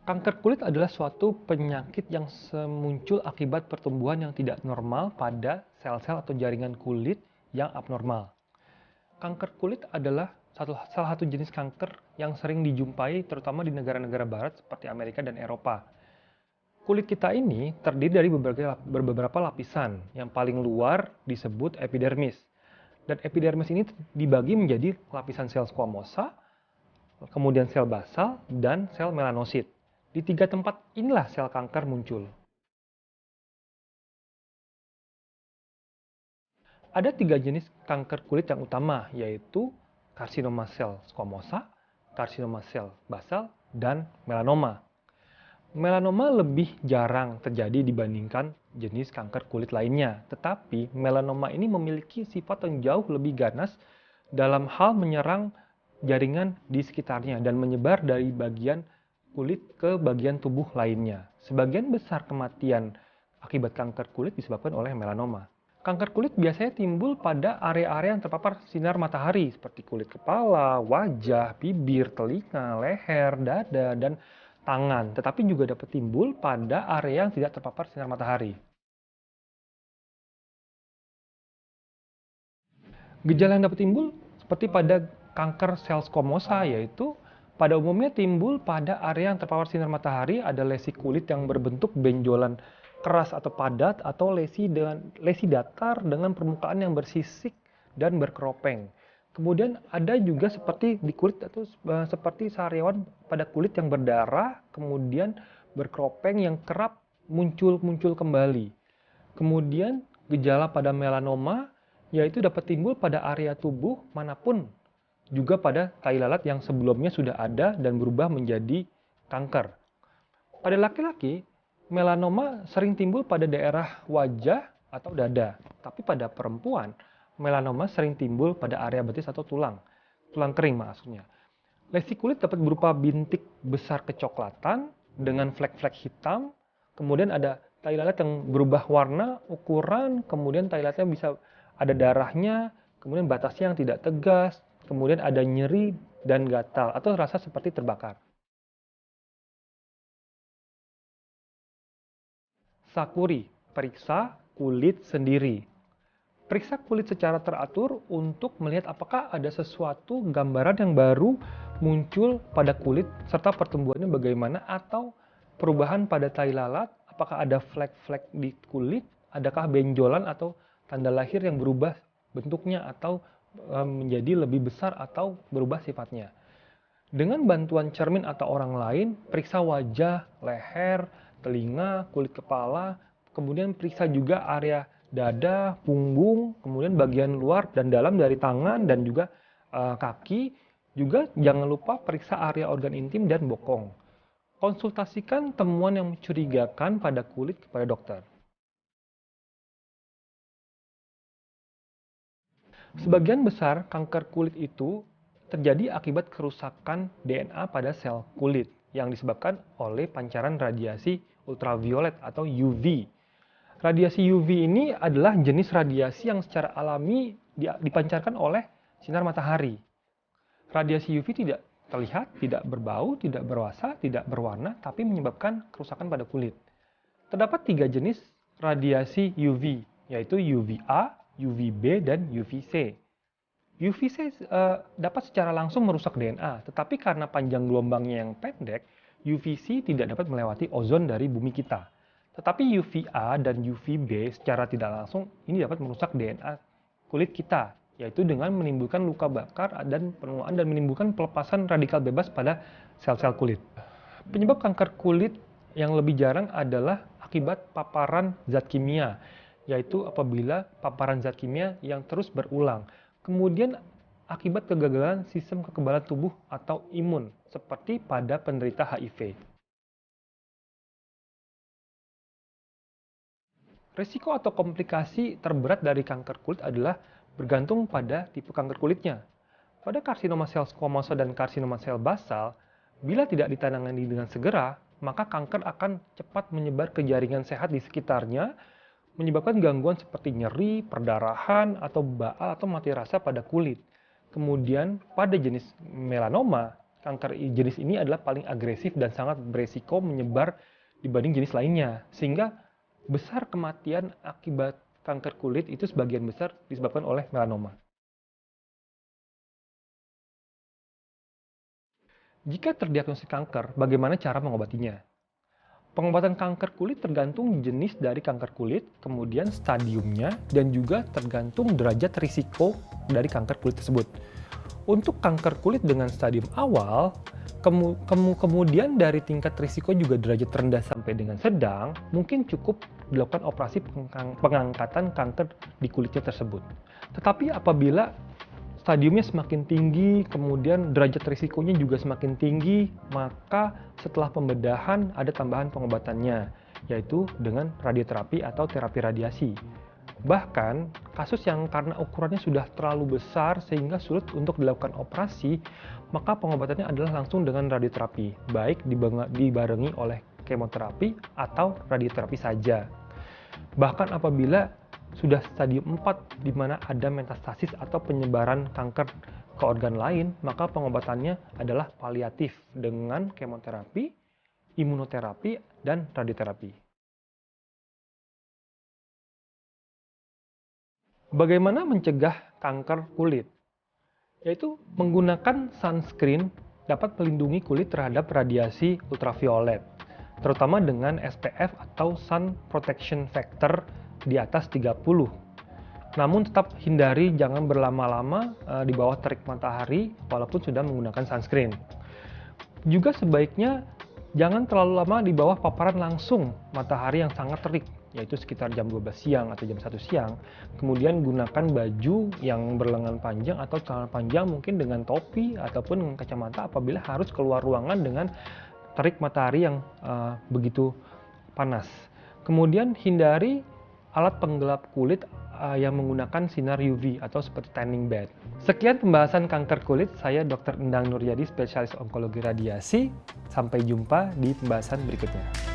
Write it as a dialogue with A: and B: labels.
A: Kanker kulit adalah suatu penyakit yang muncul akibat pertumbuhan yang tidak normal pada sel-sel atau jaringan kulit yang abnormal. Kanker kulit adalah salah satu jenis kanker yang sering dijumpai terutama di negara-negara barat seperti Amerika dan Eropa. Kulit kita ini terdiri dari beberapa lapisan. Yang paling luar disebut epidermis. Dan epidermis ini dibagi menjadi lapisan sel squamosa, kemudian sel basal, dan sel melanosit. Di tiga tempat inilah sel kanker muncul. Ada tiga jenis kanker kulit yang utama, yaitu karsinoma sel squamosa, karsinoma sel basal, dan melanoma. Melanoma lebih jarang terjadi dibandingkan jenis kanker kulit lainnya, tetapi melanoma ini memiliki sifat yang jauh lebih ganas dalam hal menyerang jaringan di sekitarnya dan menyebar dari bagian kulit ke bagian tubuh lainnya. Sebagian besar kematian akibat kanker kulit disebabkan oleh melanoma. Kanker kulit biasanya timbul pada area-area yang terpapar sinar matahari seperti kulit kepala, wajah, bibir, telinga, leher, dada, dan tangan, tetapi juga dapat timbul pada area yang tidak terpapar sinar matahari. Gejala yang dapat timbul seperti pada kanker sel squamosa, yaitu pada umumnya timbul pada area yang terpapar sinar matahari, ada lesi kulit yang berbentuk benjolan keras atau padat, atau lesi datar dengan permukaan yang bersisik dan berkeropeng. Kemudian ada juga seperti di kulit atau seperti sariawan pada kulit yang berdarah, kemudian berkeropeng yang kerap muncul kembali. Kemudian gejala pada melanoma yaitu dapat timbul pada area tubuh manapun, juga pada tai lalat yang sebelumnya sudah ada dan berubah menjadi kanker. Pada laki-laki, melanoma sering timbul pada daerah wajah atau dada, tapi pada perempuan, melanoma sering timbul pada area betis atau tulang kering maksudnya. Lesi kulit dapat berupa bintik besar kecoklatan dengan flek-flek hitam, kemudian ada tai lalat yang berubah warna, ukuran, kemudian tai lalatnya bisa ada darahnya, kemudian batasnya yang tidak tegas, kemudian ada nyeri dan gatal atau rasa seperti terbakar. Sakuri, periksa kulit sendiri. Periksa kulit secara teratur untuk melihat apakah ada sesuatu gambaran yang baru muncul pada kulit serta pertumbuhannya bagaimana, atau perubahan pada tai lalat, apakah ada flek-flek di kulit, adakah benjolan atau tanda lahir yang berubah bentuknya atau menjadi lebih besar atau berubah sifatnya. Dengan bantuan cermin atau orang lain, periksa wajah, leher, telinga, kulit kepala, kemudian periksa juga area dada, punggung, kemudian bagian luar dan dalam dari tangan dan juga kaki. Juga jangan lupa periksa area organ intim dan bokong. Konsultasikan temuan yang mencurigakan pada kulit kepada dokter. Sebagian besar kanker kulit itu terjadi akibat kerusakan DNA pada sel kulit yang disebabkan oleh pancaran radiasi ultraviolet atau UV. Radiasi UV ini adalah jenis radiasi yang secara alami dipancarkan oleh sinar matahari. Radiasi UV tidak terlihat, tidak berbau, tidak berrasa, tidak berwarna, tapi menyebabkan kerusakan pada kulit. Terdapat tiga jenis radiasi UV, yaitu UVA, UVB, dan UVC. UVC dapat secara langsung merusak DNA, tetapi karena panjang gelombangnya yang pendek, UVC tidak dapat melewati ozon dari bumi kita. Tetapi UVA dan UVB secara tidak langsung ini dapat merusak DNA kulit kita, yaitu dengan menimbulkan luka bakar dan penuaan dan menimbulkan pelepasan radikal bebas pada sel-sel kulit. Penyebab kanker kulit yang lebih jarang adalah akibat paparan zat kimia, yaitu apabila paparan zat kimia yang terus berulang. Kemudian akibat kegagalan sistem kekebalan tubuh atau imun, seperti pada penderita HIV. Risiko atau komplikasi terberat dari kanker kulit adalah bergantung pada tipe kanker kulitnya. Pada karsinoma sel squamosa dan karsinoma sel basal, bila tidak ditangani dengan segera, maka kanker akan cepat menyebar ke jaringan sehat di sekitarnya, menyebabkan gangguan seperti nyeri, perdarahan, atau baal atau mati rasa pada kulit. Kemudian pada jenis melanoma, kanker jenis ini adalah paling agresif dan sangat beresiko menyebar dibanding jenis lainnya. Sehingga besar kematian akibat kanker kulit itu sebagian besar disebabkan oleh melanoma. Jika terdiagnosis kanker, bagaimana cara mengobatinya? Pengobatan kanker kulit tergantung jenis dari kanker kulit, kemudian stadiumnya, dan juga tergantung derajat risiko dari kanker kulit tersebut. Untuk kanker kulit dengan stadium awal, kemudian dari tingkat risiko juga derajat rendah sampai dengan sedang, mungkin cukup dilakukan operasi pengangkatan kanker di kulitnya tersebut. Tetapi apabila stadiumnya semakin tinggi, kemudian derajat risikonya juga semakin tinggi, maka setelah pembedahan ada tambahan pengobatannya, yaitu dengan radioterapi atau terapi radiasi. Bahkan, kasus yang karena ukurannya sudah terlalu besar sehingga sulit untuk dilakukan operasi, maka pengobatannya adalah langsung dengan radioterapi, baik dibarengi oleh kemoterapi atau radioterapi saja. Bahkan apabila sudah stadium 4 di mana ada metastasis atau penyebaran kanker ke organ lain, maka pengobatannya adalah paliatif dengan kemoterapi, imunoterapi, dan radioterapi. Bagaimana mencegah kanker kulit? Yaitu menggunakan sunscreen dapat melindungi kulit terhadap radiasi ultraviolet, terutama dengan SPF atau Sun Protection Factor di atas 30. Namun tetap hindari jangan berlama-lama di bawah terik matahari walaupun sudah menggunakan sunscreen. Juga sebaiknya jangan terlalu lama di bawah paparan langsung matahari yang sangat terik, yaitu sekitar jam 12 siang atau jam 1 siang. Kemudian gunakan baju yang berlengan panjang atau celana panjang mungkin dengan topi ataupun dengan kacamata apabila harus keluar ruangan dengan terik matahari yang begitu panas. Kemudian hindari alat penggelap kulit yang menggunakan sinar UV atau seperti tanning bed. Sekian pembahasan kanker kulit, saya Dr. Endang Nuryadi, spesialis onkologi radiasi. Sampai jumpa di pembahasan berikutnya.